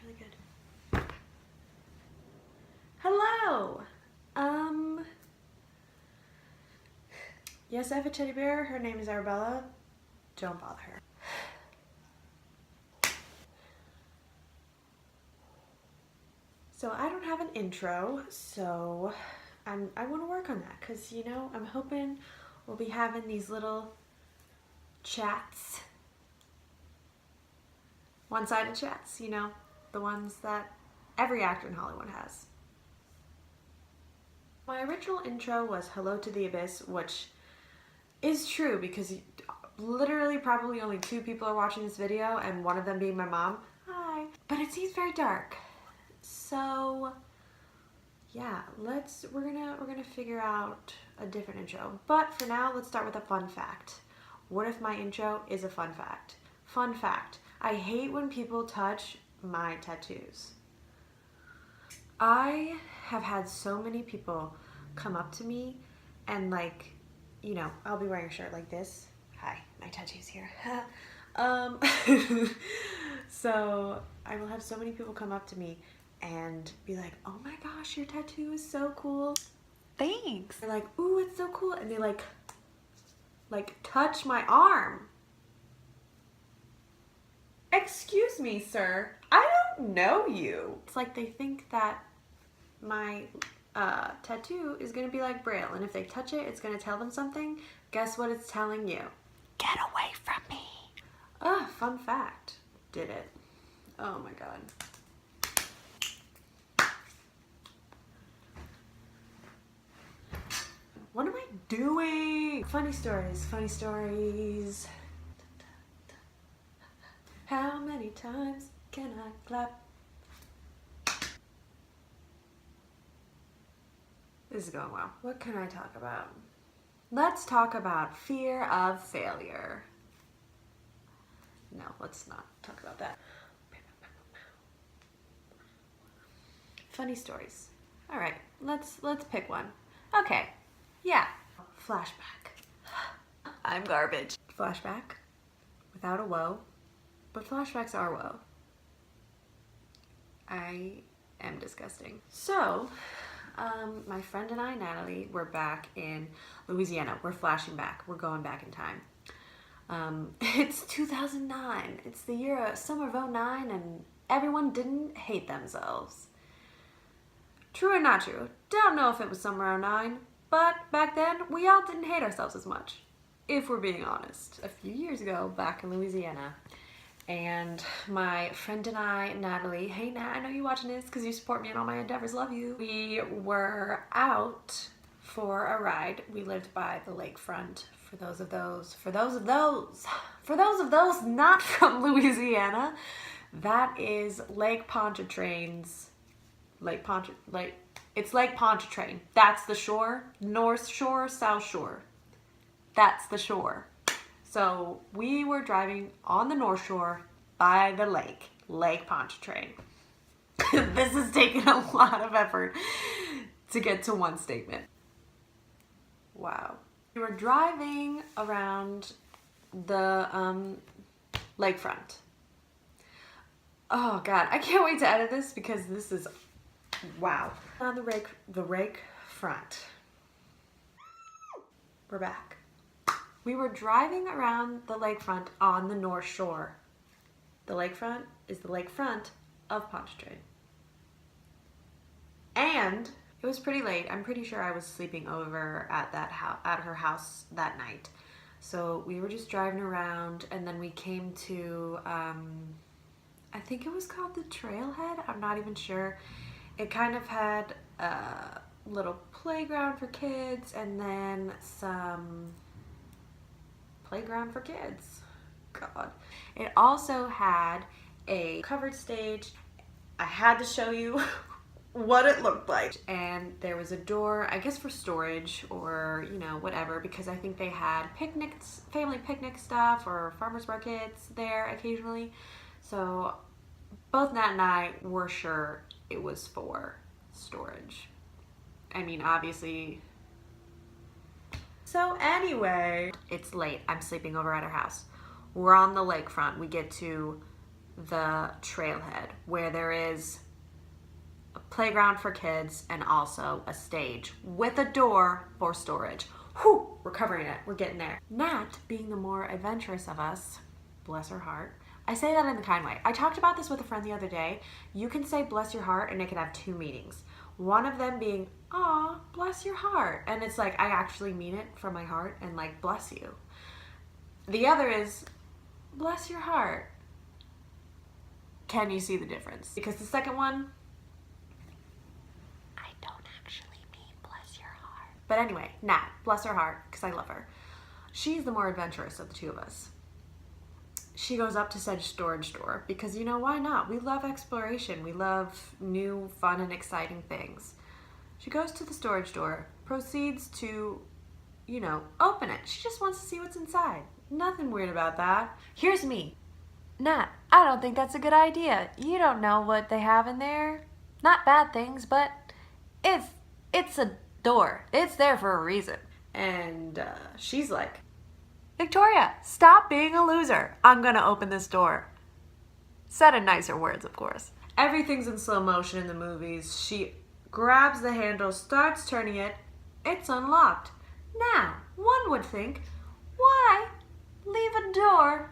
really good. Hello. Yes, I have a teddy bear. Her name is Arabella. Don't bother her. So I don't have an intro, so I want to work on that because, you know, I'm hoping we'll be having these little chats, one-sided chats, you know, the ones that every actor in Hollywood has. My original intro was Hello to the Abyss, which is true because literally probably only 2 people are watching this video, and one of them being my mom. Hi. But it seems very dark. So yeah, we're gonna figure out a different intro. But for now, let's start with a fun fact. What if my intro is a fun fact? Fun fact, I hate when people touch my tattoos. I have had so many people come up to me and, like, you know, I'll be wearing a shirt like this. Hi, my tattoo's here. So I will have so many people come up to me and be like, oh my gosh, your tattoo is so cool. Thanks. They're like, ooh, it's so cool. And they like touch my arm. Excuse me, sir. I don't know you. It's like they think that my tattoo is gonna be like Braille, and if they touch it, it's gonna tell them something. Guess what it's telling you? Get away from me. Fun fact. Did it. Oh my god. What am I doing? Funny stories, funny stories. How many times can I clap? This is going well. What can I talk about? Let's talk about fear of failure. No, let's not talk about that. Funny stories. All right, let's pick one. Okay, yeah. Flashback. I'm garbage. Flashback, without a woe, but flashbacks are woe. I am disgusting. So, my friend and I, Natalie, we're back in Louisiana. We're flashing back. We're going back in time. It's 2009. It's the year of summer of 09, and everyone didn't hate themselves. True or not true? Don't know if it was summer 09, but back then we all didn't hate ourselves as much, if we're being honest. A few years ago, back in Louisiana, and my friend and I, Natalie, hey Nat, I know you're watching this because you support me in all my endeavors, love you. We were out for a ride. We lived by the lakefront. For those of those not from Louisiana, that is Lake Pontchartrain's, it's Lake Pontchartrain. That's the shore, North Shore, South Shore. That's the shore. So we were driving on the North Shore by the lake, Lake Pontchartrain. This has taken a lot of effort to get to one statement. Wow. We were driving around the lakefront. Oh God, I can't wait to edit this because this is, wow. On the rake front. We're back. We were driving around the lakefront on the North Shore. The lakefront is the lakefront of Pontchartrain. And it was pretty late. I'm pretty sure I was sleeping over at her house that night. So we were just driving around, and then we came to, I think it was called the Trailhead. I'm not even sure. It kind of had a little playground for kids, and then some playground for kids. God. It also had a covered stage. I had to show you what it looked like. And there was a door, I guess for storage or, you know, whatever, because I think they had picnics, family picnic stuff or farmers markets there occasionally. So both Nat and I were sure it was for storage. I mean, obviously. So anyway, it's late. I'm sleeping over at her house. We're on the lakefront. We get to the trailhead where there is a playground for kids and also a stage with a door for storage. Whew, we're covering it. We're getting there. Nat, being the more adventurous of us, bless her heart. I say that in the kind way. I talked about this with a friend the other day. You can say bless your heart and it can have two meanings. One of them being, aw, bless your heart. And it's like, I actually mean it from my heart and like, bless you. The other is, bless your heart. Can you see the difference? Because the second one, I don't actually mean bless your heart. But anyway, Nat, bless her heart, because I love her. She's the more adventurous of the two of us. She goes up to said storage door because, you know, why not? We love exploration. We love new, fun, and exciting things. She goes to the storage door, proceeds to, you know, open it. She just wants to see what's inside. Nothing weird about that. Here's me. Nat, I don't think that's a good idea. You don't know what they have in there. Not bad things, but it's a door. It's there for a reason. And she's like, Victoria, stop being a loser. I'm gonna open this door. Said in nicer words, of course. Everything's in slow motion in the movies. She grabs the handle, starts turning it. It's unlocked. Now, one would think, why leave a door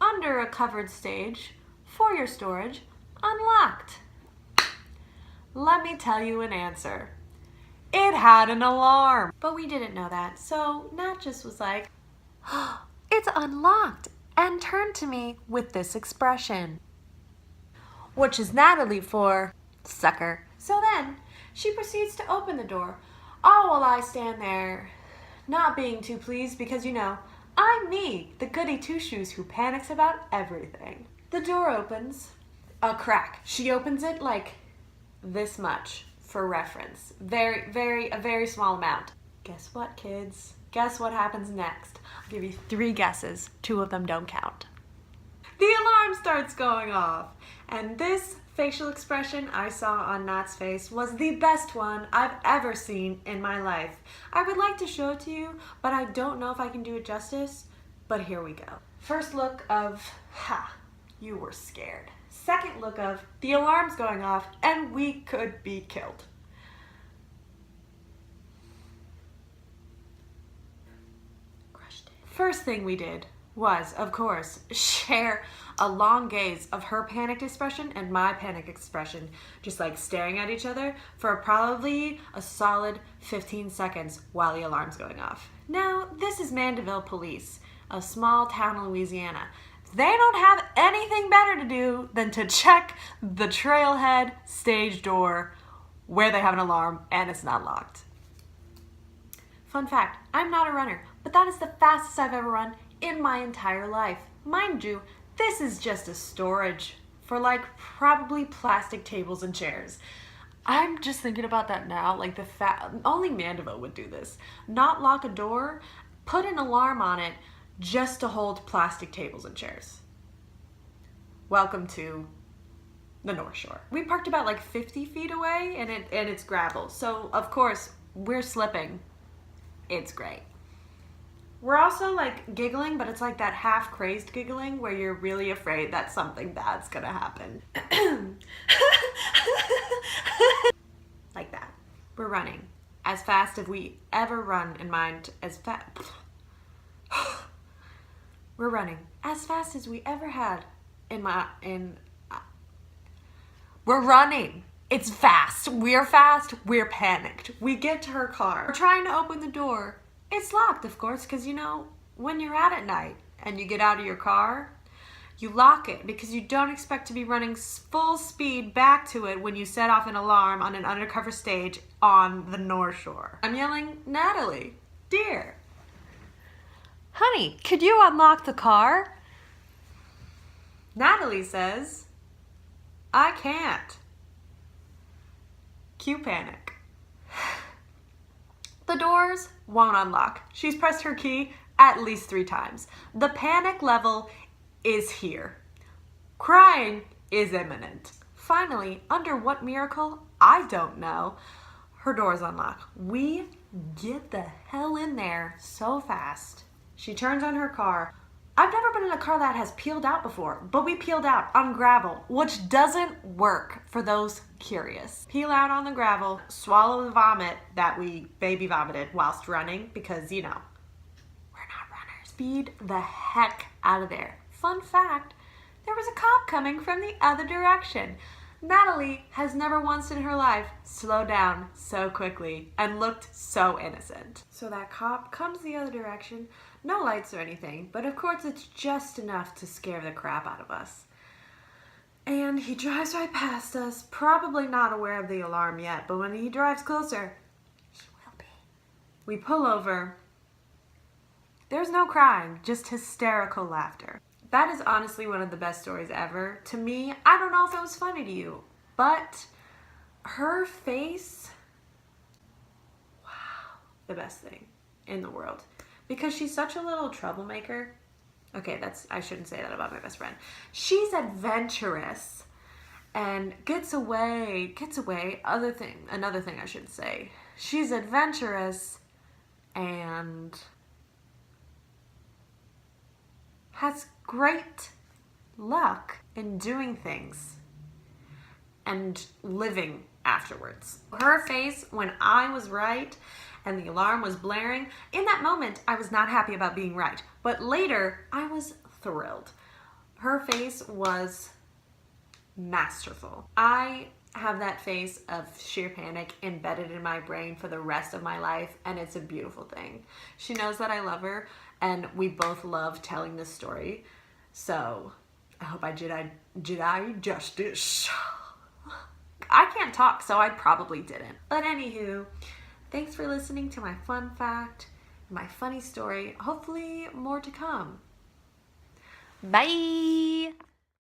under a covered stage for your storage unlocked? Let me tell you an answer. It had an alarm. But we didn't know that, so Nat just was like, it's unlocked, and turned to me with this expression, which is Natalie for sucker. So then she proceeds to open the door, all while I stand there not being too pleased because, you know, I'm me, the goody two-shoes who panics about everything. The door opens a crack. She opens it like this much for reference. A very small amount. Guess what, kids? Guess what happens next? I'll give you 3 guesses. 2 of them don't count. The alarm starts going off, and this facial expression I saw on Nat's face was the best one I've ever seen in my life. I would like to show it to you, but I don't know if I can do it justice, but here we go. First look of, ha, you were scared. Second look of, the alarm's going off, and we could be killed. First thing we did was, of course, share a long gaze of her panicked expression and my panic expression, just like staring at each other for probably a solid 15 seconds while the alarm's going off. Now, this is Mandeville Police, a small town in Louisiana. They don't have anything better to do than to check the trailhead stage door where they have an alarm and it's not locked. Fun fact, I'm not a runner, but that is the fastest I've ever run in my entire life. Mind you, this is just a storage for like probably plastic tables and chairs. I'm just thinking about that now, like only Mandeville would do this. Not lock a door, put an alarm on it just to hold plastic tables and chairs. Welcome to the North Shore. We parked about like 50 feet away and it's gravel. So of course we're slipping. It's great. We're also like giggling, but it's like that half crazed giggling where you're really afraid that something bad's gonna happen. Like that. We're running as fast as we ever run in mind, we're running as fast as we ever had we're running. It's fast. We're panicked. We get to her car. We're trying to open the door. It's locked, of course, because, you know, when you're out at night and you get out of your car, you lock it because you don't expect to be running full speed back to it when you set off an alarm on an undercover stage on the North Shore. I'm yelling, Natalie, dear, honey, could you unlock the car? Natalie says, I can't. Cue panic. The doors won't unlock. She's pressed her key at least 3 times. The panic level is here. Crying is imminent. Finally, under what miracle? I don't know. Her doors unlock. We get the hell in there so fast. She turns on her car, I've never been in a car that has peeled out before, but we peeled out on gravel, which doesn't work for those curious. Peel out on the gravel, swallow the vomit that we baby vomited whilst running because, you know, we're not runners. Speed the heck out of there. Fun fact, there was a cop coming from the other direction. Natalie has never once in her life slowed down so quickly and looked so innocent. So that cop comes the other direction, no lights or anything, but of course it's just enough to scare the crap out of us. And he drives right past us, probably not aware of the alarm yet, but when he drives closer, he will be. We pull over. There's no crying, just hysterical laughter. That is honestly one of the best stories ever. To me, I don't know if it was funny to you, but her face, wow, the best thing in the world. Because she's such a little troublemaker. Okay, I shouldn't say that about my best friend. She's adventurous and gets away, another thing I should say. She's adventurous and has great luck in doing things and living afterwards. Her face when I was right and the alarm was blaring, in that moment I was not happy about being right, but later I was thrilled. Her face was masterful. I have that face of sheer panic embedded in my brain for the rest of my life, and it's a beautiful thing. She knows that I love her, and we both love telling this story. So I hope I did justice. I can't talk, so I probably didn't. But anywho, thanks for listening to my fun fact, my funny story. Hopefully more to come. Bye!